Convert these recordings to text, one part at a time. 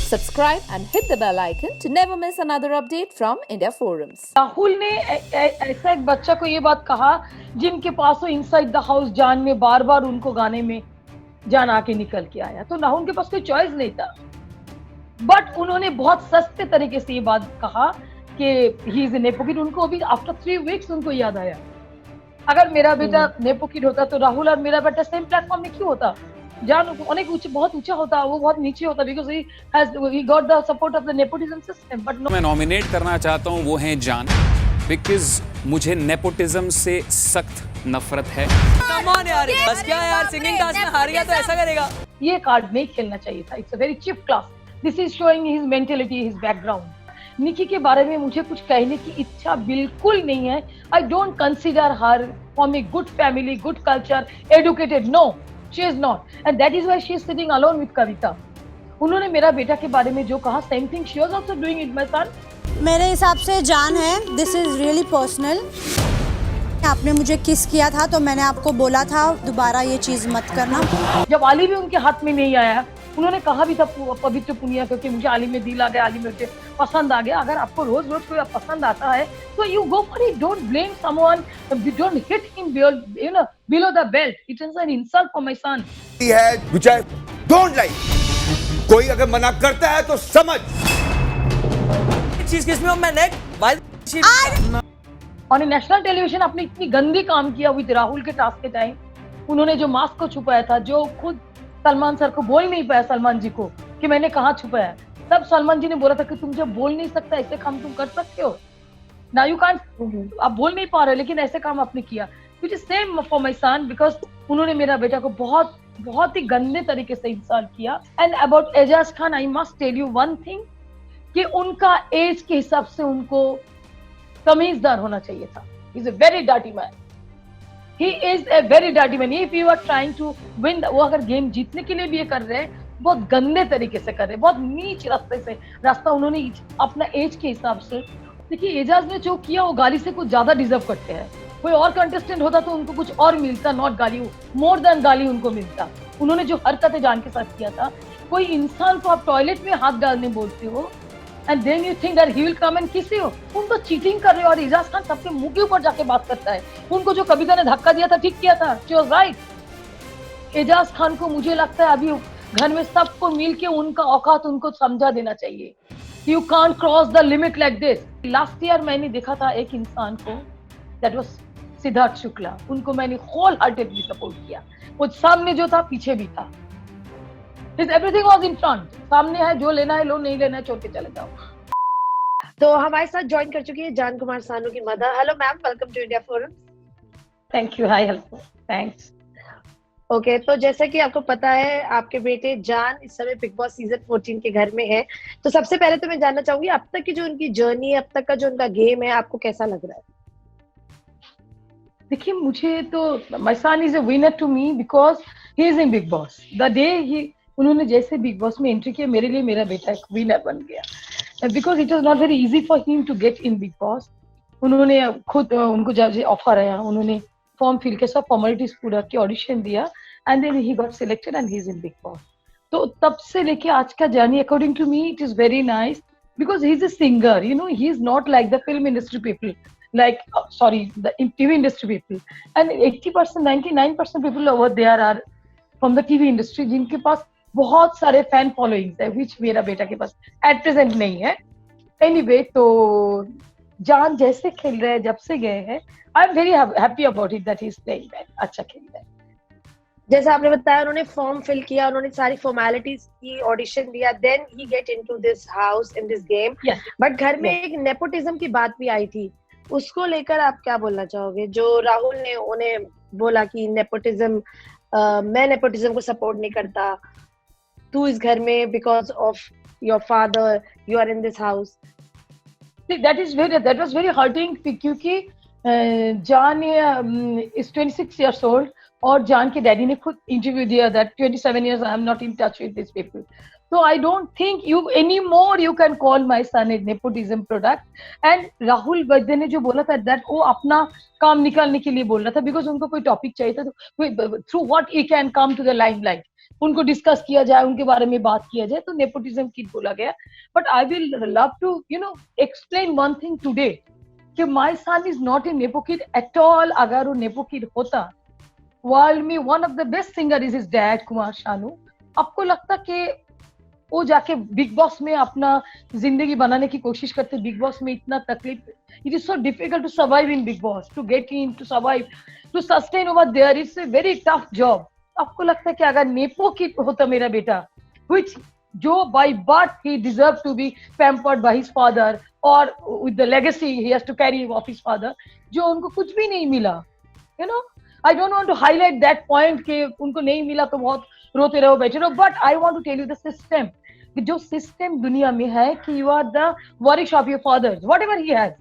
Subscribe and hit the bell icon to never miss another update from India Forums. Rahul ने ऐसा एक बच्चा को ये बात कहा जिनके पास वो इनसाइड द हाउस जान में बार बार उनको गाने में जान आके निकल के आया, तो राहुल के पास कोई चॉइस नहीं था। बट उन्होंने बहुत सस्ते तरीके से ये बात कहा कि ही इज नेपो किड। उनको अभी आफ्टर 3 वीक्स उनको याद आया, अगर मेरा बेटा नेपो किड होता तो राहुल और मेरा बेटा सेम प्लेटफॉर्म में क्यों होता। जान अनेक बहुत ऊंचा होता, वो बहुत नीचे होता, because he got the support of the nepotism system. But no. मैं नॉमिनेट करना चाहता हूँ वो हैं जान, बिकॉज मुझे नेपोटिज्म से सख्त नफरत है। कम ऑन यार, बस क्या यार, सिंगिंग टास्क में हार गया तो ऐसा करेगा। ये कार्ड नहीं खेलना चाहिए था। It's a very cheap class. This is showing his mentality, his background. Nikki के बारे में मुझे कुछ कहने की इच्छा बिल्कुल नहीं है। I don't consider her from a good family, good culture, educated. No, she is not, and that is why she is sitting alone with Kavita. उन्होंने मेरा बेटा के बारे में जो कहा, same thing she was also doing it my son. मेरे हिसाब से जान है, दिस इज रियली पर्सनल। आपने मुझे किस किया था तो मैंने आपको बोला था दोबारा ये चीज मत करना। जब आली भी उनके हाथ में नहीं आया, उन्होंने कहा भी था पवित्र पुनिया, क्योंकि मुझे आली में दिल आ गया, आली में मुझे पसंद आ गया। अगर आपको रोज रोज कोई पसंद आता है तो you go for it, don't blame someone, don't hit him below the belt. It is an insult for my सन। है व्हिच आई डोंट लाइक। कोई अगर मना करता है तो समझ। चीज किस में मैं नेक और नेशनल टेलीविजन आपने इतनी गंदी काम किया विद राहुल के टास्क के टाइम। उन्होंने जो मास्क को छुपाया था, जो खुद सलमान सर को बोल नहीं पाया, सलमान जी को, कि मैंने कहाँ छुपाया, तब सलमान जी ने बोला था कि तुम जब बोल नहीं सकता ऐसे काम तुम कर सकते हो ना, यू कांट, आप बोल नहीं पा रहे लेकिन ऐसे काम आपने किया। Which is same for my sun, because उन्होंने मेरा बेटा को बहुत बहुत ही गंदे तरीके से इंसल्ट किया। And about Ejaz Khan, I must tell you one thing, कि उनका एज के हिसाब से उनको तमीजदार होना चाहिए था। He is a very dirty man, he is a very dirty man. If you are trying to win, वो अगर गेम जीतने के लिए भी ये कर रहे हैं, बहुत गंदे तरीके से कर रहे हैं, बहुत नीच रास्ते से रास्ता उन्होंने अपना एज के हिसाब से। देखिए, एजाज ने जो किया वो गाली से कुछ ज्यादा डिजर्व करते हैं। कोई और कंटेस्टेंट होता तो उनको कुछ और मिलता, नॉट गाली, मोर देन गाली उनको मिलता। उन्होंने जो हरकतें जान के साथ किया था, कोई इंसान को आप टॉयलेट में हाथ डालने बोलते हो and then you think that he will come and kiss you। उनको चीटिंग कर रहे हो, और एजाज खान सबके मुंह के ऊपर जाके बात करता है। उनको जो कविता ने धक्का दिया था, ठीक किया था, she was right। Ejaz Khan को मुझे लगता है अभी घर में सबको मिलके उनका औकात उनको समझा देना चाहिए। You can't cross the limit like this। Last year मैंने देखा था एक इंसान को, that was सिद्धार्थ शुक्ला। उनको मैंने होल हार्टेडली सपोर्ट किया। वो सामने जो था, पीछे भी था। Everything was in front। सामने है, जो लेना है लो, नहीं लेना है छोड़ के चले जाओ। तो हमारे साथ ज्वाइन कर चुकी है जान कुमार सानू की mother. Hello ma'am, welcome to India forum. Thank you. Hi, hello, thanks. Okay, तो जैसा कि आपको पता है, आपके बेटे जान इस समय बिग बॉस सीजन 14 के घर में है। तो सबसे पहले तो मैं जानना चाहूंगी, अब तक की जो उनकी जर्नी है, अब तक का जो उनका गेम है, आपको कैसा लग रहा है? देखिए, मुझे तो my son is a winner to me, because he is in Bigg Boss. The day उन्होंने जैसे बिग बॉस में एंट्री किया, मेरे लिए मेरा बेटा एक विनर बन गया, because it was not very easy for him to get in Bigg Boss. उन्होंने खुद, उनको जब ऑफर आया, उन्होंने फॉर्म फिल के सब फॉर्मेलिटीज पूरा की, ऑडिशन दिया, and then he got selected and he is in Bigg Boss. तो तब से लेके आज का journey, according to me, it is very nice, because he is a singer, you know, he is not like the film industry people, like sorry, the TV industry people, and 80%, 99% people over there are from the TV industry, जिनके पास बहुत सारे fan followings है, which मेरा बेटा के पास at present नहीं है। Anyway, तो जान जैसे खेल रहे हैं, जब से गए हैं, I am very happy about it that he is playing well, अच्छा खेल रहे हैं। जैसा आपने बताया, उन्होंने फॉर्म फिल किया, उन्होंने सारी फॉर्मेलिटीज की, ऑडिशन दिया, then he get into this house, in this game. But घर में एक नेपोटिज्म की बात भी आई थी, उसको लेकर आप क्या बोलना चाहोगे? जो राहुल ने उन्हें बोला कि नेपोटिज्म, मैं नेपोटिज्म को सपोर्ट नहीं करता, तू इस घर में because of your father, you are in this house. that was very hurting, क्योंकि जान is 26 years old, और जान के डैडी ने खुद इंटरव्यू दिया that 27 years I am not in touch with these people। So I don't think you anymore you can call my son a nepotism product। And Rahul Vaidya ने जो बोला था that वो अपना काम निकालने के लिए बोल रहा था, because उनको कोई टॉपिक चाहिए था, तो through what he can come to the limelight। उनको डिस्कस किया जाए, उनके बारे में बात किया जाए, तो नेपोटिज्म किड बोला गया. But I will love to explain one thing today कि my son is not a nepo kid at all. अगर वो नेपो किड होता, वर्ल्ड में one of the best singer is his dad Kumar Sanu. आपको लगता कि वो जाके बिग बॉस में अपना जिंदगी बनाने की कोशिश करते? बिग बॉस में इतना तकलीफ, it is so difficult to survive in Bigg Boss, to get in, to survive, to sustain over there. It's a very tough job. आपको लगता है कि अगर नेपो किड होता मेरा बेटा, which जो by birth he deserved to be pampered by his father or with the legacy he has to carry of his father, जो उनको कुछ भी नहीं मिला, I don't want to highlight that point कि उनको नहीं मिला तो बहुत रोते रहो, बैठे रहो, but I want to tell you the system, कि जो सिस्टम दुनिया में है कि you are the waris of your fathers, whatever he has,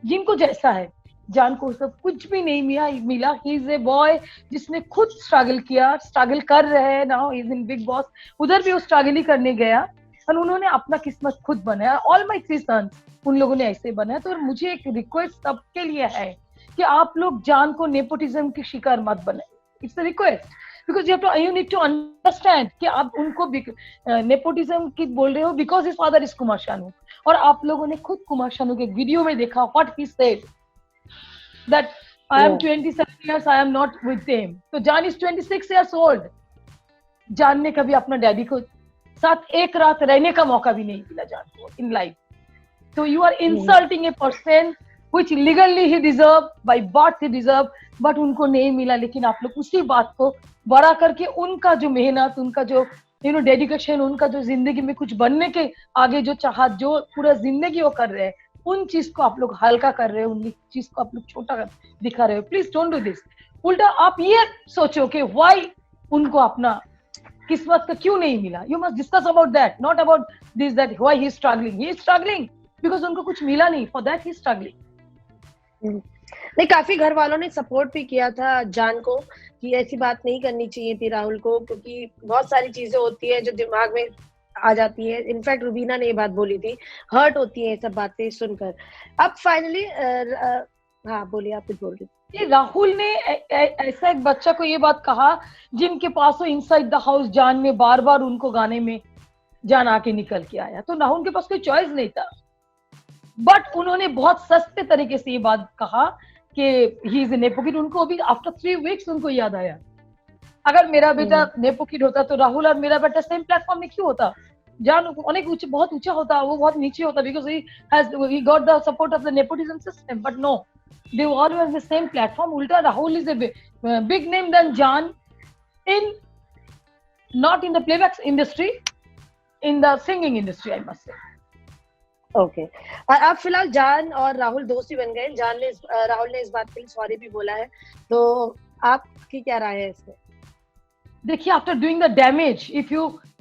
जिनको जैसा है. जान को सब कुछ भी नहीं मिला. ही इज ए बॉय जिसने खुद स्ट्रगल किया, स्ट्रगल कर रहे हैं. Now is in Bigg boss, उधर भी वो स्ट्रगल ही करने गया और उन्होंने अपना किस्मत खुद बनाया. ऑल माय 3 सन्स उन लोगों ने ऐसे बनाया. तो मुझे एक रिक्वेस्ट सबके लिए है कि आप लोग जान को नेपोटिज्म की शिकार मत बनाए. It's a request, because you need to understand कि आप उनको नेपोटिज्म की बोल रहे हो because his father is Kumar Sanu. और आप लोगों ने खुद कुमार शानू के वीडियो में देखा what he said, that I am 27 years, I am not with him. So Jan is 26 years old. जान ने कभी अपना डैडी को साथ एक रात रहने का मौका भी नहीं मिला जान को in life. So you are insulting a person which legally he deserve, by birth he deserve, but उनको नहीं मिला. लेकिन आप लोग उसी बात को बड़ा करके उनका जो मेहनत, उनका जो डेडिकेशन, उनका जो जिंदगी में कुछ बनने के आगे जो चाहत, जो पूरा जिंदगी वो कर रहे हैं, उन चीज को आप लोग हल्का कर रहे हो, उन चीज को आप लोग छोटा दिखा रहे हो. Please don't do this. उल्टा आप ये सोचो कि व्हाई उनको अपना किस्मत का क्यों नहीं मिला. You must discuss about that, not about this, that why he is struggling. He is struggling because उनको कुछ मिला नहीं, for that he is struggling. नहीं, काफी घर वालों ने सपोर्ट भी किया था जान को कि ऐसी बात नहीं करनी चाहिए थी राहुल को, क्योंकि बहुत सारी चीजें होती है जो दिमाग में आ जाती है. इनफैक्ट रुबीना ने ये बात बोली थी, हर्ट होती है ये सब बातें सुनकर. अब फाइनली हाँ बोलिए, आप कुछ बोल रहे थे. राहुल ने ऐसा एक बच्चा को ये बात कहा जिनके पास वो इनसाइड द हाउस जान में बार बार उनको गाने में जान आके निकल के आया. तो राहुल के पास कोई चॉइस नहीं था, बट उन्होंने बहुत सस्ते तरीके से ये बात कहा कि ही इज ए नेपो किड. उनको अभी आफ्टर 3 वीक्स उनको याद आया, अगर मेरा बेटा नेपो किड होता तो राहुल और मेरा बेटा सेम प्लेटफॉर्म में क्यों होता. जान अनेक बहुत ऊंचा होता, वो बहुत नीचे होता, because he got the support of the nepotism system. But no, they all were the same platform. Ulta Rahul is a big name than Jan in, not in the playback industry, in the singing industry, I must say. Okay. और अब फिलहाल जान और राहुल दोस्त ही बन गए. राहुल ने इस बात के लिए सॉरी भी बोला है, तो आपकी क्या राय है इसमें? देखिए, after doing the damage,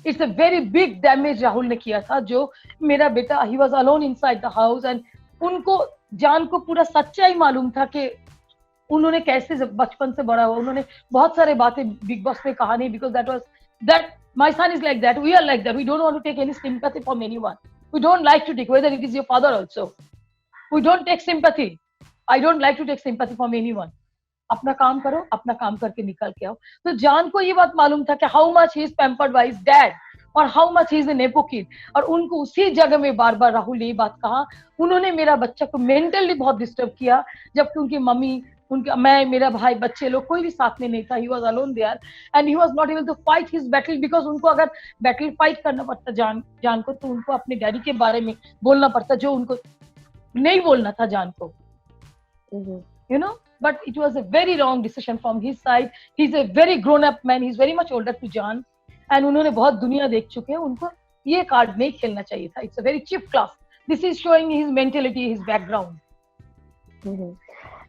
it's a very big damage Rahul ने किया था. जो मेरा बेटा, ही was alone inside the house, and उनको जान को पूरा सच्चाई मालूम था कि उन्होंने कैसे बचपन से बड़ा हुआ. उन्होंने बहुत सारे बातें बिग बॉस में कहा नहीं, because that my son is like that, we are like that, we don't want to take any sympathy from anyone. We don't like to take, whether it is your father also, we don't take sympathy. I don't like to take sympathy from anyone. अपना काम करो, अपना काम करके निकल के आओ. तो जान को ये बात मालूम था कि how much he is pampered by his dad और how much he is a nepo kid. और उनको उसी जगह में बार बार राहुल ने ये बात कहा. उन्होंने मेरा बच्चा को मेंटली बहुत डिस्टर्ब किया, जबकि उनकी मम्मी, मैं, मेरा भाई, बच्चे लोग कोई भी साथ में नहीं था. He was alone there and he was not able to fight his battle, because उनको अगर बैटल फाइट करना पड़ता जान को, तो उनको अपने डैडी के बारे में बोलना पड़ता, जो उनको नहीं बोलना था जान को. You know, but it was a very wrong decision from his side. He's a very grown up man, he's very much older to Jan, and उन्होंने बहुत दुनिया देख चुके हैं. उनको ये कार्ड नहीं खेलना चाहिए था. It's a very cheap class. This is showing his mentality, his background.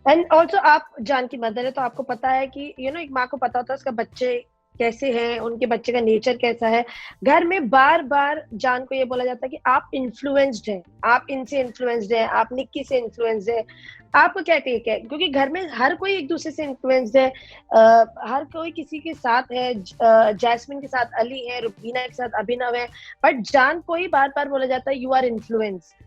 And also आप जान की मदर है, तो आपको पता है कि एक माँ को पता होता है उसका बच्चे कैसे हैं, उनके बच्चे का नेचर कैसा है. घर में बार बार जान को ये बोला जाता है कि आप इन्फ्लुएंस्ड हैं, आप इनसे इन्फ्लुएंस्ड हैं, आप निक्की से इन्फ्लुएंस्ड है. आपको क्या टेक है? क्योंकि घर में हर कोई एक दूसरे से इन्फ्लुएंस्ड है, हर कोई किसी के साथ है. जैस्मिन के साथ अली है, रुबीना के साथ अभिनव है, बट जान को ही बार बार बोला जाता है यू आर इन्फ्लुएंस्ड.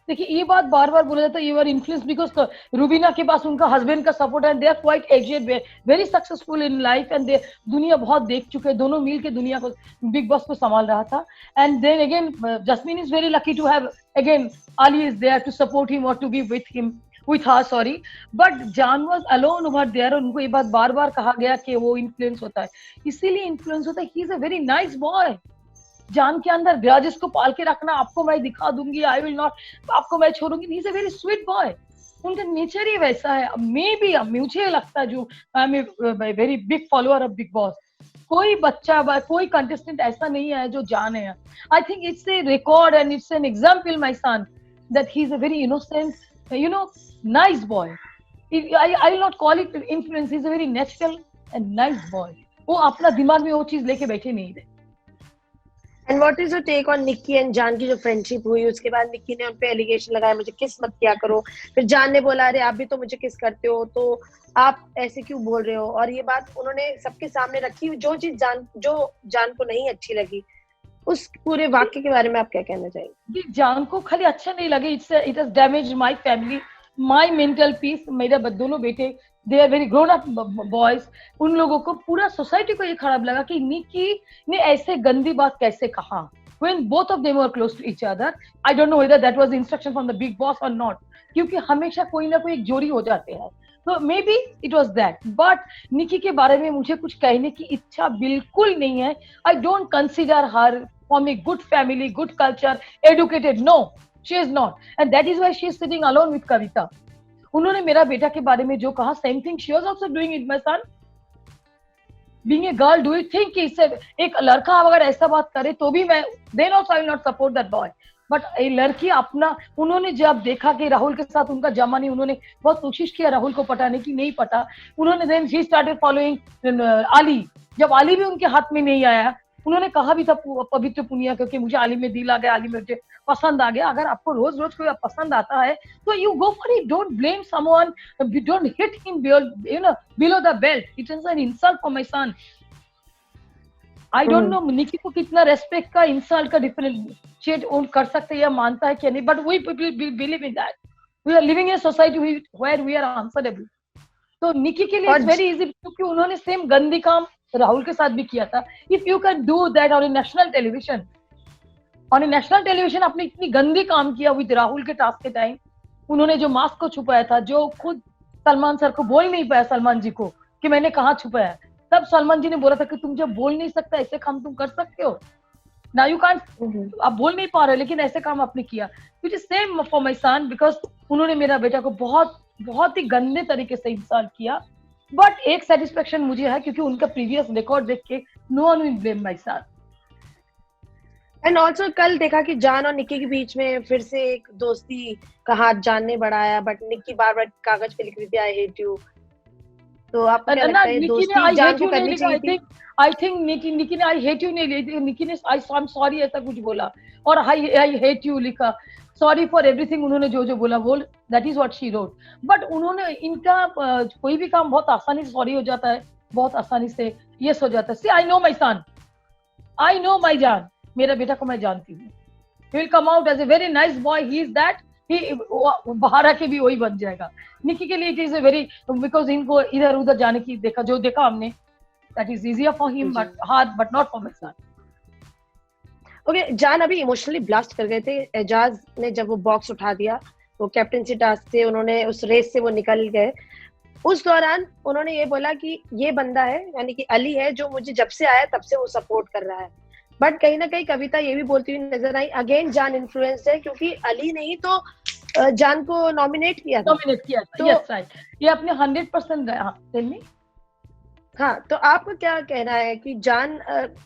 देखिए ये बात बार बार बोला जाता है, you are influence because Rubina के पास उनका हस्बैंड का सपोर्ट है, they are quite aged, very successful in life and they दुनिया बहुत देख चुके हैं, दोनों मिल के दुनिया को, बिग बॉस को संभाल रहा था. And then again Jasmin is very lucky to have again Ali is there to support him or to be with her, sorry. But Jan was alone over there. उनको ये बात बार बार कहा गया कि वो इन्फ्लुएंस होता है, इसीलिए इन्फ्लुएंस होता है. ही is a very nice boy. जान के अंदर ग्रजेस को पाल के रखना, आपको मैं दिखा दूंगी, आई विल नॉट, आपको मैं छोड़ूंगी. He is a very sweet boy. उनका नेचर ही वैसा है. मे बी मुझे लगता है, जो I am a very big follower of Bigg Boss, कोई बच्चा कोई कंटेस्टेंट ऐसा नहीं है जो जान है. I think it's a record and it's an example my son that he is a very innocent, nice boy. I will not call it influence. He is a very natural and nice boy. वो अपना दिमाग में वो चीज लेके बैठे नहीं थे. And what is your take on Nikki and जान की जो फ्रेंडशिप हुई, उसके बाद निक्की ने उन पे एलिगेशन लगाया, मुझे किस मत किया करो. फिर जान ने बोला अरे आप भी तो मुझे किस करते हो, तो आप ऐसे क्यों बोल रहे हो. और ये बात उन्होंने सबके सामने रखी. जो चीज जान को नहीं अच्छी लगी, उस पूरे वाक्य के बारे में आप क्या कहना चाहेंगे. जान को खाली अच्छा नहीं लगे, it has damaged my family, my mental peace. मेरे दोनों बेटे, they are very grown up boys. उन लोगों को, पूरा सोसाइटी को ये खराब लगा कि निक्की ने ऐसे गंदी बात कैसे कहा when both of them were close to each other. I don't know whether that was the instruction from the big boss or not, क्योंकि हमेशा कोई ना कोई एक जोड़ी हो जाते हैं. तो may be it was that. But Nikki के बारे में मुझे कुछ कहने की इच्छा बिल्कुल नहीं है. I don't consider her from a good family, good culture, educated. No, she is not. And that is why she is sitting alone with Kavita. उन्होंने मेरा बेटा के बारे में जो कहा, same thing she was also doing it, my son. Being a girl, do you think कि इससे एक लड़का अगर ऐसा बात करे तो भी मैं, then also I will not support that boy. But एक लड़की अपना, उन्होंने जब देखा कि राहुल के साथ उनका जमा नहीं, उन्होंने बहुत कोशिश किया राहुल को पटाने की, नहीं पटा. उन्होंने then she started following Ali. जब Ali भी उनके हाथ में नहीं आया, उन्होंने कहा भी था पवित्र पुनिया, क्योंकि मुझे आली में दिल आ गया, आली में मुझे पसंद आ गया. अगर आपको रोज रोज कोई पसंद आता है तो you go for it. Don't blame someone, don't hit him below the belt. It is an insult for my son. I don't no Nikki को कितना रेस्पेक्ट का, इंसल्ट का डिफरेंशिएट कर सकते हैं या मानता है क्या नहीं. But we people believe in that. We are living in a society where we are answerable. तो निक्की के लिए इट्स वेरी इजी, क्योंकि उन्होंने सेम गंदी काम राहुल के साथ भी किया था. If you can do that on national television, आपने इतनी गंदी काम किया विद राहुल के टास्क के टाइम. उन्होंने जो मास्क को छुपाया था, जो खुद सलमान सर को बोल नहीं पाया, सलमान जी को, कि मैंने कहाँ छुपाया, तब सलमान जी ने बोला था कि तुम जब बोल नहीं सकता ऐसे काम तुम कर सकते हो ना. यू कांट, आप बोल नहीं पा रहे लेकिन ऐसे काम आपने किया. Which is same for my sun, because उन्होंने मेरा बेटा को बहुत ही गंदे तरीके से इंसल्ट किया. बट एक सेटिस्फेक्शन मुझे है, क्योंकि उनका प्रीवियस रिकॉर्ड देख के no one will blame my son. And also कल देखा कि जान और निक्की के बीच में फिर से एक दोस्ती का हाथ जान ने बढ़ाया, बट निक्की बार बार कागज पे लिख रही थी आई हेट यू. तो आपको क्या लगता है दोस्ती जान को करनी चाहिए थी? आई थिंक निक्की ने आई हेट यू नहीं लिखी, निक्की ने आई एम सॉरी ऐसा कुछ बोला, और आई हेट यू लिखा. सॉरी फॉर एवरीथिंग, उन्होंने जो बोला वो, that is what she wrote. But उन्होंने, इनका कोई भी काम बहुत आसानी से सॉरी हो जाता है, बहुत आसानी से यस हो जाता है. See I know my son, I know my Jaan, मेरा बेटा को मैं जानती हूँ. He will come out as a very nice boy. He is that. बाहर आके भी वही बन जाएगा. निक्की के लिए it is a very, because इनको इधर उधर जाने की देखा हमने, that is easier for him but hard, but not for my son. Okay, Jaan अभी इमोशनली ब्लास्ट कर गए थे. एजाज ने जब वो बॉक्स उठा दिया, वो कैप्टनसी टास्क से उन्होंने उस रेस से वो निकल गए. उस दौरान उन्होंने ये बोला कि ये बंदा है, यानी कि अली है, जो मुझे जब से आया तब से वो सपोर्ट कर रहा है. बट कहीं ना कहीं कविता ये भी बोलती हुई नजर आई, अगेन जान इन्फ्लुएंस है, क्योंकि अली ने ही तो जान को नॉमिनेट किया था. तो यस राइट, ये अपने 100% गया. हाँ, तो आपको क्या कहना है कि जान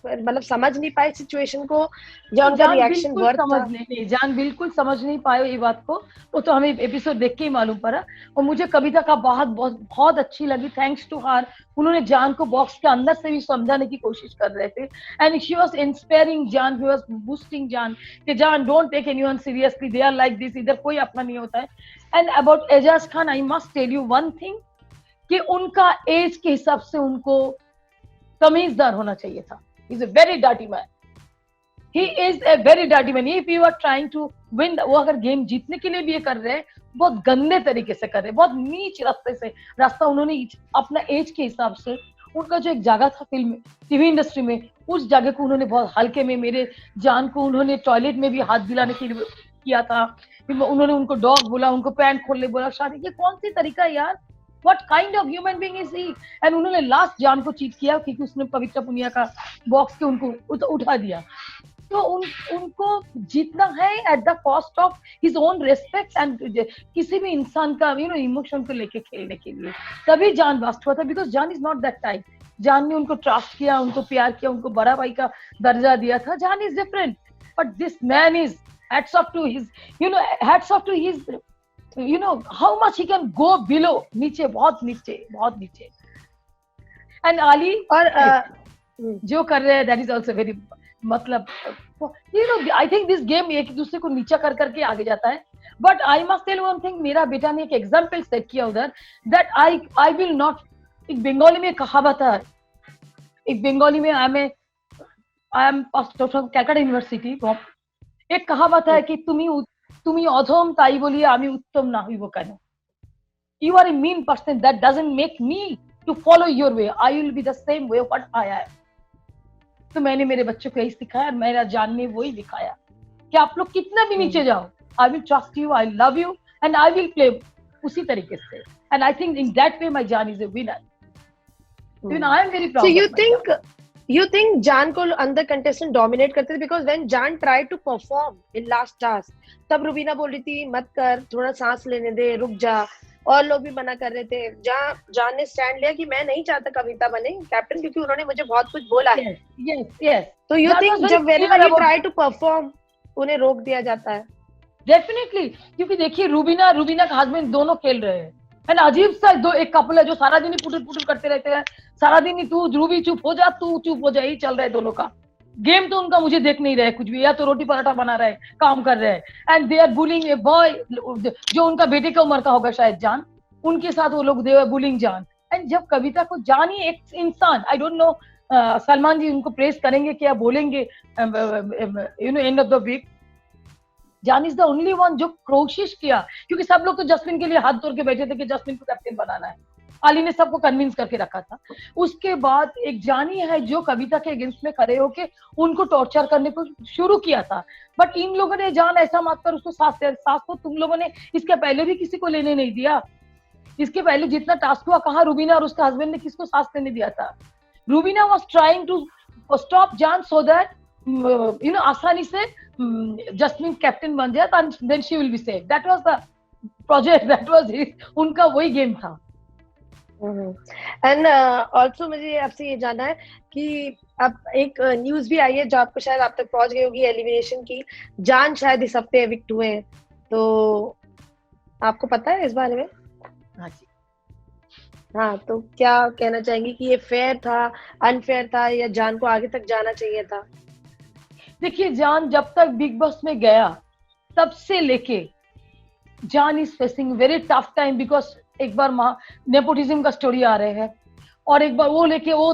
मतलब समझ नहीं पाए सिचुएशन को, या उनका रिएक्शन वर्थ था? जान बिल्कुल समझ नहीं पाए ये बात को, वो तो हमें एपिसोड देख के ही मालूम पड़ा. और मुझे कविता का बहुत अच्छी लगी, थैंक्स टू हर. उन्होंने जान को बॉक्स के अंदर से भी समझाने की कोशिश कर रहे थे, and she was inspiring Jaan, she was boosting Jaan कि Jaan don't take anyone seriously, they are like this, इधर कोई अपना नहीं होता है. And about Ejaz Khan, I must tell you one thing, कि उनका एज के हिसाब से उनको तमीजदार होना चाहिए था. Is a very dirty man. He is a very dirty man. If you are trying to win, वो अगर गेम जीतने के लिए भी ये कर रहे हैं, बहुत गंदे तरीके से कर रहे हैं, बहुत नीच रास्ता उन्होंने अपना एज के हिसाब से, उनका जो एक जगह था फिल्म टीवी इंडस्ट्री में, उस जगह को उन्होंने बहुत हल्के में, मेरे जान को उन्होंने टॉयलेट में भी हाथ दिलाने के लिए किया था. उन्होंने उनको डॉग बोला, उनको पैंट खोलने बोला, शादी. ये कौन सी तरीका है यार? What kind of human being is he? And उन्होंने लास्ट जान को चीट किया क्योंकि उसने पवित्र पुनिया का बॉक्स के उनको उठा दिया. तो उनको जीतना है at the cost of his own respect and किसी भी इंसान का इमोशन को लेके खेलने के लिए. तभी जान बास्ट हुआ था, बिकॉज जान इज नॉट दैट टाइप. जान ने उनको ट्रस्ट किया, उनको प्यार किया, उनको बड़ा भाई का दर्जा दिया था. जान is different, but this man is hats off to his how much he can go below, नीचे, बहुत नीचे. And Ali और जो कर रहे हैं, that is also very, मतलब I think this game एक दूसरे को नीचा कर करके आगे जाता है. But I must tell one thing, मेरा बेटा ने एक एग्जाम्पल सेट किया उधर, that I will not. एक बंगाली में कहावत है, एक बंगाली में I am कैलकाटा यूनिवर्सिटी, एक कहावत है कि তুমি অধম তাই বলি আমি উত্তম না হইব কেন. You are a mean person, that doesn't make me to follow your way. I will be the same way what I am. तो मैंने मेरे बच्चों को यही सिखाया और मेरा जान ने वही दिखाया कि आप लोग कितना भी नीचे जाओ, I will trust you, I love you and I will play उसी तरीके से. And I think in that way my Jaan is a winner. Even I am very proud. So you think जान को अंदर कंटेस्टेंट डोमिनेट करते थे? Because when Jaan try to perform in last task, तब रुबीना बोल रही थी मत कर, थोड़ा सांस लेने दे, रुक जा, और लोग भी मना कर रहे थे. जहाँ जान ने स्टैंड लिया कि मैं नहीं चाहता कविता बने कैप्टन, क्योंकि उन्होंने मुझे बहुत कुछ बोला है. yes. तो यू थिंक जब whenever you try to perform उन्हें रोक दिया जाता है? डेफिनेटली, क्योंकि देखिए रूबीना का हस्बैंड दोनों खेल रहे हैं, है ना. अजीब सा एक कपल है जो सारा दिन ही पुटुल करते रहते हैं, सारा दिन ही तू रूबी चुप हो जा, तू चुप हो जा, ही चल रहा है दोनों का गेम. तो उनका मुझे देख नहीं रहे कुछ भी, या तो रोटी पराठा बना रहे, काम कर रहे हैं. And they are bullying a boy जो उनका बेटे का उम्र का होगा शायद, जान, उनके साथ वो लोग दे आर बुलिंग जान. एंड जब कविता को जान ही एक इंसान, आई डोंट नो सलमान जी उनको प्रेस करेंगे क्या, बोलेंगे एंड ऑफ द वीक, जान इज द ओनली वन जो कोशिश किया. क्योंकि सब लोग तो जस्मिन के लिए हाथ तोड़ के बैठे थे कि जस्मिन को कैप्टन बनाना है. अली ने सबको कन्विंस करके रखा था. उसके बाद एक जानी है जो कविता के अगेंस्ट में खड़े होके उनको टॉर्चर करने को शुरू किया था. बट इन लोगों ने जान ऐसा मत कर, उसको सास को तुम लोगों ने इसके पहले भी किसी को लेने नहीं दिया. इसके पहले जितना टास्क हुआ, कहा रुबीना और उसका हस्बैंड ने किसको सांस लेने दिया था? Rubina was trying to stop Jaan so that आसानी से जस्मिन कैप्टन बन जाए, then she will be safe. That was the project, that was उनका वही गेम था. एंड ऑल्सो मुझे आपसे ये जानना है कि अब एक न्यूज भी आई है जो आपको शायद आप तक पहुंच गई होगी, एलिमिनेशन की. जान शायद इस हफ्ते एविक्ट हुए हैं, तो आपको पता है इस बारे में? हाँ जी. हाँ, तो क्या कहना चाहेंगी कि ये फेयर था, अनफेयर था, या जान को आगे तक जाना चाहिए था? देखिए, जान जब तक बिग बॉस में गया तब से लेके जान is facing very tough time, because एक बार नेपोटिज्म का स्टोरी आ रहे हैं, और एक बार वो लेके वो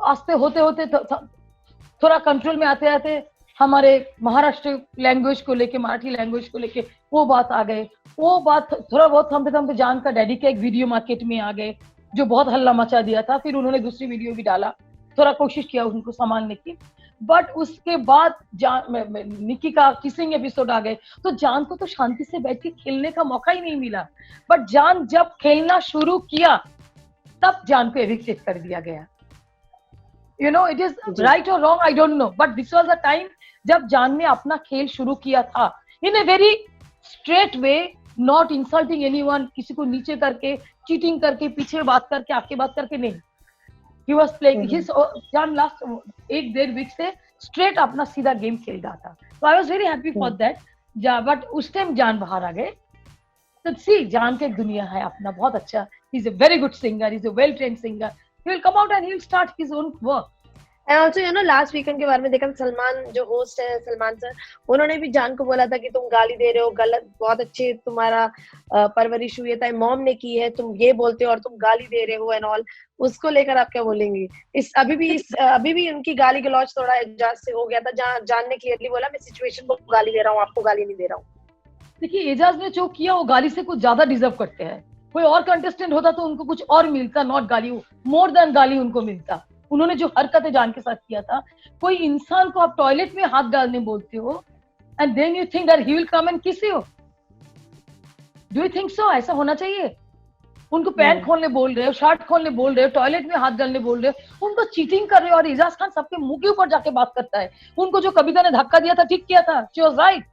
आस्ते होते होते थोड़ा कंट्रोल में आते आते हमारे महाराष्ट्र लैंग्वेज को लेके, मराठी लैंग्वेज को लेके वो बात आ गए. वो बात थोड़ा बहुत थमते जान का डैडी का एक वीडियो मार्केट में आ गए जो बहुत हल्ला मचा दिया था. फिर उन्होंने दूसरी वीडियो भी डाला, थोड़ा कोशिश किया उनको संभालने की. बट उसके बाद निकी का किसिंग एपिसोड आ गए, तो जान को तो शांति से बैठ के खेलने का मौका ही नहीं मिला. बट जान जब खेलना शुरू किया तब जान को एविक्ट कर दिया गया. इट इज राइट और wrong, I don't know, but this was the time जब जान ने अपना खेल शुरू किया था in a very straight way, not insulting anyone, किसी को नीचे करके, चीटिंग करके, पीछे बात करके, आगे बात करके नहीं. He was playing his जान लास्ट 1-1.5 वीक से स्ट्रेट अपना सीधा गेम खेल रहा था. So I was very happy for that. But उस टाइम जान बाहर आ गए. तो सी, जान के दुनिया है अपना बहुत अच्छा. He is a very good singer. He is a well trained singer. He will come out and he will start his own work. And also you know last weekend के बारे में देखा, सलमान जो होस्ट है सलमान सर, उन्होंने भी जान को बोला था कि तुम गाली दे रहे हो, गलत, बहुत अच्छे तुम्हारा परवरिश हुई है, मॉम ने की है, तुम ये बोलते हो और तुम गाली दे रहे हो एंड ऑल। उसको लेकर आप क्या बोलेंगे? अभी भी उनकी गाली गलौज थोड़ा एजाज से हो गया था, जहाँ जान ने क्लियरली बोला मैं सिचुएशन को गाली दे रहा हूँ, आपको गाली नहीं दे रहा हूँ। देखिए एजाज ने जो किया वो गाली से कुछ ज्यादा डिजर्व करते हैं। कोई और कंटेस्टेंट होता तो उनको कुछ और मिलता, नॉट गाली, मोर देन गाली उनको मिलता। उन्होंने जो हरकतें जान के साथ किया था, कोई इंसान को आप टॉयलेट में हाथ डालने बोलते हो and then you think that he will come and kiss you? Do you think so? ऐसा होना चाहिए? उनको पैंट खोलने बोल रहे हो, शर्ट खोलने बोल रहे हो, टॉयलेट में हाथ डालने बोल रहे हो, उनको चीटिंग कर रहे हो। और एजाज खान सबके मुंह के ऊपर जाके बात करता है। उनको जो कविता ने धक्का दिया था, ठीक किया था, she was right.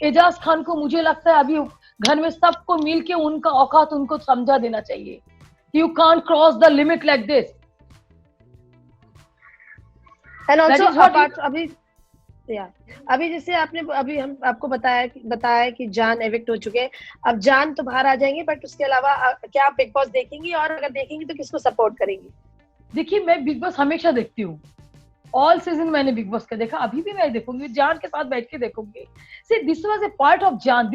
Ejaz Khan को मुझे लगता है अभी घर में सबको मिलके उनका औकात उनको समझा देना चाहिए। You can't cross the limit like this. And also अभी जैसे अभी हम आपको बताया कि जान एविक्ट हो चुके हैं। अब जान तो बाहर आ जाएंगे, बट उसके अलावा क्या आप बिग बॉस देखेंगी, और अगर देखेंगी तो किसको सपोर्ट करेंगी? देखिए मैं बिग बॉस हमेशा देखती हूँ, ऑल सीजन मैंने बिग बॉस का देखा, अभी भी मैं देखूंगी, जान के साथ बैठ के देखूंगी। See, this was a part of Jan.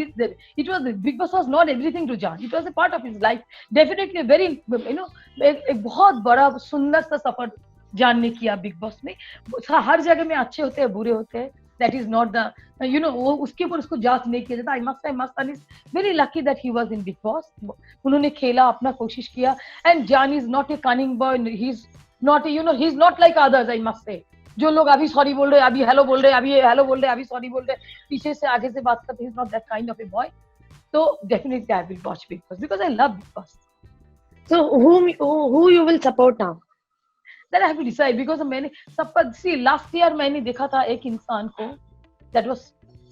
It was Big Boss was not everything to Jan. It was a part of his life. Definitely a very एक बहुत बड़ा सुंदर सा सफर जान ने किया बिग बॉस में। हर जगह में अच्छे होते हैं, बुरे होते हैं। That is not the वो उसके ऊपर उसको जांच नहीं किया जाता। I must say Masthan is very lucky that he was in Big Boss. उन्होंने खेला, अपना कोशिश किया। And Jan is not a cunning boy. He's not he's not like others, I must say. जो लोग अभी सॉरी बोल रहे हैं, अभी हेलो बोल रहे हैं, अभी हेलो बोल रहे हैं, अभी सॉरी बोल रहे हैं, पीछे से आगे से बात करते हैं, he's not that kind of a boy. So definitely I will watch Big Boss because I love Big Boss. So who you will support now? Then I have to decide because मैंने सबका see last year मैंने देखा था एक इंसान को, that was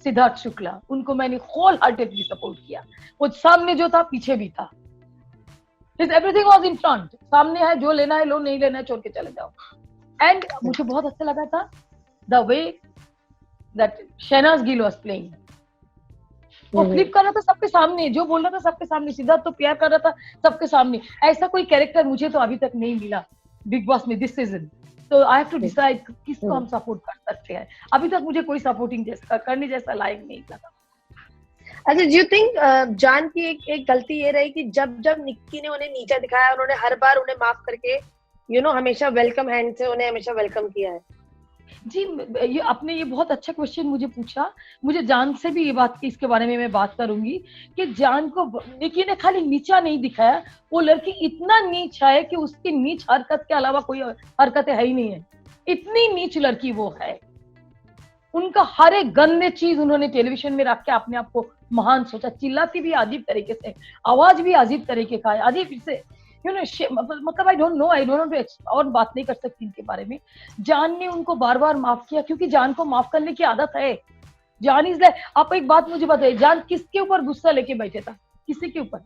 Siddharth Shukla. उनको मैंने whole heartedly सपोर्ट किया। वो सामने जो था पीछे भी था। Everything was in front. सामने है, जो लेना है लो, नहीं लेना है छोड़ के चले जाओ। एंड मुझे बहुत अच्छा लगा था the way that Shehnaz Gill was playing. वो फ्लिप कर रहा था सबके सामने, जो बोल रहा था सबके सामने, सिद्धार्थ तो प्यार कर रहा था सबके सामने। ऐसा कोई कैरेक्टर मुझे तो अभी तक नहीं मिला बिग बॉस में दिस सीजन। तो आई हैव टू डिसाइड किसको हम सपोर्ट कर सकते हैं। अभी तक मुझे कोई सपोर्टिंग जैसा करने जैसा लायक नहीं लगा। अच्छा, डू यू थिंक जान की एक गलती ये रही कि जब निक्की ने उन्हें नीचा दिखाया, उन्होंने हर बार उन्हें माफ करके हमेशा वेलकम हैंड से उन्हें हमेशा वेलकम किया है? जी, आपने ये बहुत अच्छा क्वेश्चन मुझे पूछा। मुझे जान से भी इसके बारे में मैं बात करूंगी कि जान को निक्की ने खाली नीचा नहीं दिखाया, वो लड़की इतना नीच है कि उसकी नीच हरकत के अलावा कोई हरकतें है ही नहीं है। इतनी नीच लड़की वो है। उनका हर एक गंदे चीज उन्होंने टेलीविजन में रख के अपने आप को महान सोचा। चिल्लाती भी अजीब तरीके से, आवाज भी अजीब तरीके का है, अजीब से मतलब आई डोंट नो और बात नहीं कर सकती इनके बारे में। जान ने उनको बार बार माफ किया क्योंकि जान को माफ करने की आदत है। जान इज लाइक, आप एक बात मुझे बताइए, जान किसके ऊपर गुस्सा लेके बैठे था? किसी के ऊपर?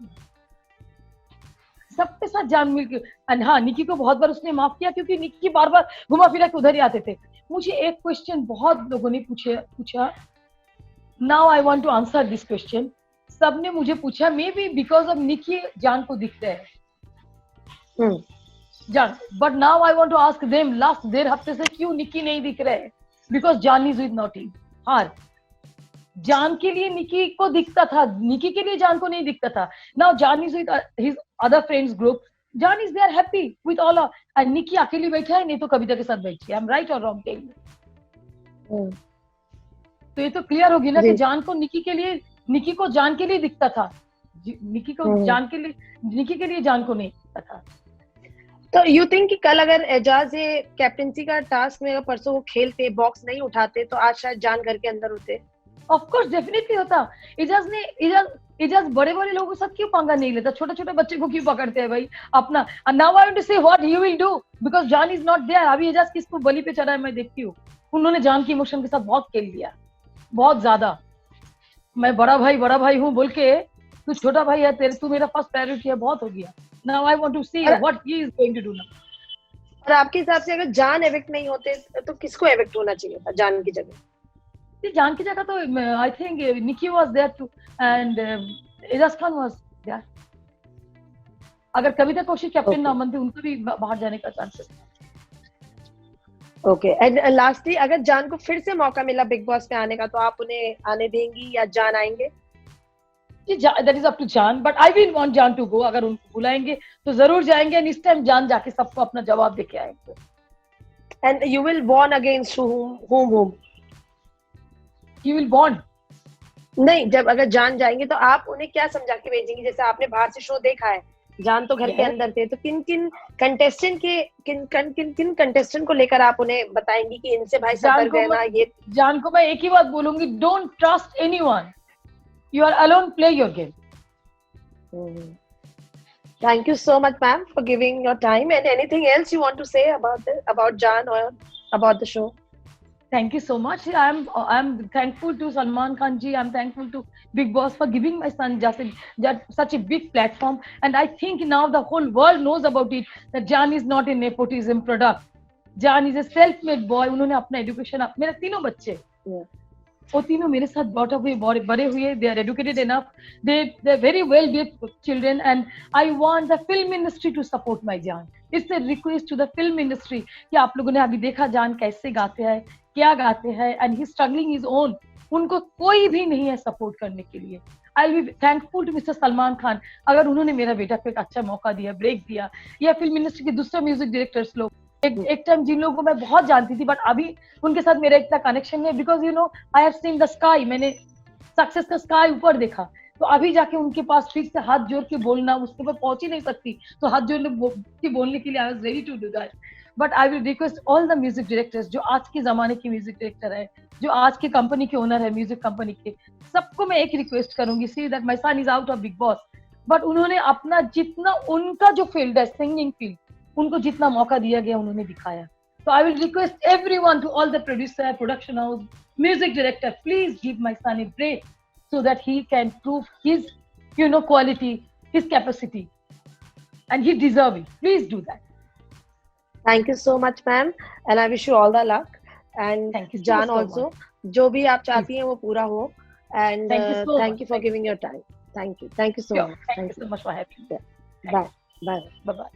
सबके साथ जान मिलकर। हाँ, निक्की को बहुत बार उसने माफ किया क्योंकि निक्की बार बार घुमा फिरा के उधर ही आते थे। मुझे एक क्वेश्चन बहुत लोगों ने पूछा, now I want to answer this question. सबने मुझे पूछा, maybe because of Nikki Jaan को दिखते हैं Jaan, but now I want to ask them, last 1.5 हफ्ते से क्यों निक्की नहीं दिख रहे? बिकॉज जान इज विद नॉटी। हाँ, जान के लिए निक्की को दिखता था, निक्की के लिए जान को नहीं दिखता था। Now Jaan is with his other friends group, Jaan is there happy with all, and Nikki अकेली बैठा है, नहीं तो कविता के साथ बैठी है। आई एम राइट और रॉन्ग टेल मी? तो ये तो क्लियर होगी ना कि जान को निक्की को जान के लिए दिखता था, निक्की को जान के लिए, निक्की के लिए जान को नहीं दिखता था। तो यू थिंक कि कल अगर एजाज ये कैप्टेंसी का टास्क में परसों वो खेलते, बॉक्स नहीं उठाते, तो आज शायद जान घर के अंदर होते? ऑफ कोर्स, डेफिनेटली होता। एजाज बड़े बड़े लोगों के साथ क्यों पंगा नहीं लेता? छोटे छोटे बच्चे को क्यों पकड़ते हैं भाई अपना? नाउ आई वांट टू से what he will do because जान इज नॉट देयर। अभी एजाज किसको बलि पे चढ़ा है मैं देखती हूँ। उन्होंने जान की इमोशन के साथ बहुत खेल लिया, बहुत ज्यादा। मैं बड़ा भाई हूँ बोल के तू छोटा भाई है, तू मेरा फर्स्ट प्रायोरिटी है, बहुत हो गया। Now I want to see what he is going to do now. और आपके हिसाब से अगर जान एविक्ट नहीं होते तो किसको एविक्ट होना चाहिए था जान की जगह? जान की जगह तो I think Nikki was there too and Ejaz Khan was there. अगर कविता कौशिक कैप्टन ना बनते, उनको भी बाहर जाने का चांसेस था। ओके एंड लास्टली अगर जान को फिर से मौका मिला बिग बॉस में आने का तो आप उन्हें आने देंगी या जान आएंगे? दैट इज अप टू जान, बट आई विल वांट जान टू गो। अगर उनको बुलाएंगे तो जरूर जाएंगे, एंड इस टाइम जान जाके सबको अपना जवाब देके आएंगे। And you will warn against whom? You will want नहीं, जब अगर जान जाएंगे तो आप उन्हें क्या समझा के भेजेंगी? जैसे आपने बाहर से शो देखा है, जान तो घर के अंदर थे, तो किन कंटेस्टेंट को लेकर आप उन्हें बताएंगी कि इनसे भाई सतर्क रहना? ये जान को मैं एक ही बात बोलूंगी, don't trust anyone, you are alone, play your game. Thank you so much, ma'am, for giving your time. And anything else you want to say about Jaan or about the show? Thank you so much. I'm thankful to Salman Khan ji. I'm thankful to Big Boss for giving my son Jasin such a big platform. And I think now the whole world knows about it, that Jaan is not a nepotism product. Jaan is a self-made boy. उन्होंने अपना education, मेरे तीनों बच्चे, वो तीनों मेरे साथ brought up हुए, बड़े हुए, they are educated enough, they're very well built children, and I want the film industry to support my Jaan. It's a request to the film industry कि आप लोगों ने अभी देखा जान कैसे गाते हैं, क्या गाते हैं, and he's struggling his own. उनको कोई भी नहीं है सपोर्ट करने के लिए। I'll be thankful to Mr. Salman Khan, अगर उन्होंने मेरा बेटा को एक अच्छा मौका दिया, ब्रेक दिया, या फिल्म इंडस्ट्री के दूसरे म्यूजिक डायरेक्टर्स लोग, एक टाइम जिन लोगों को मैं बहुत जानती थी, बट अभी उनके साथ मेरा इतना कनेक्शन है, because you know I have seen the sky, मैंने सक्सेस का स्काई ऊपर देखा, तो अभी जाके उनके पास फिर से हाथ जोड़ के बोलना, उसके ऊपर पहुंच ही नहीं सकती, तो हाथ जोड़ के बोलने के लिए I was ready to do that. But I will request all the music directors, जो आज के जमाने के म्यूजिक डायरेक्टर है, जो आज के कंपनी के ओनर है, म्यूजिक कंपनी के, सबको मैं एक रिक्वेस्ट करूंगी, see that my son is out of Bigg boss, but उन्होंने अपना जितना, उनका जो फील्ड है सिंगिंग फील्ड, उनको जितना मौका दिया गया उन्होंने दिखाया। So I will request everyone, to all the producer, production house, music director, please give my son a break so that he can prove his, quality, his capacity, and he deserves it. Please do that. Thank you so much, ma'am, and I wish you all the luck. And Thank you Jaan so also, much. जो भी आप चाहती हैं वो पूरा हो, and Thank you so thank much. you for giving your time. Thank you so Sure. much. Thank you so much for having me. Bye. Bye bye.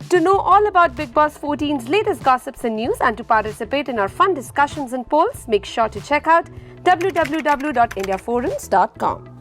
To know all about Big Boss 14's latest gossips and news, and to participate in our fun discussions and polls, make sure to check out www.indiaforums.com.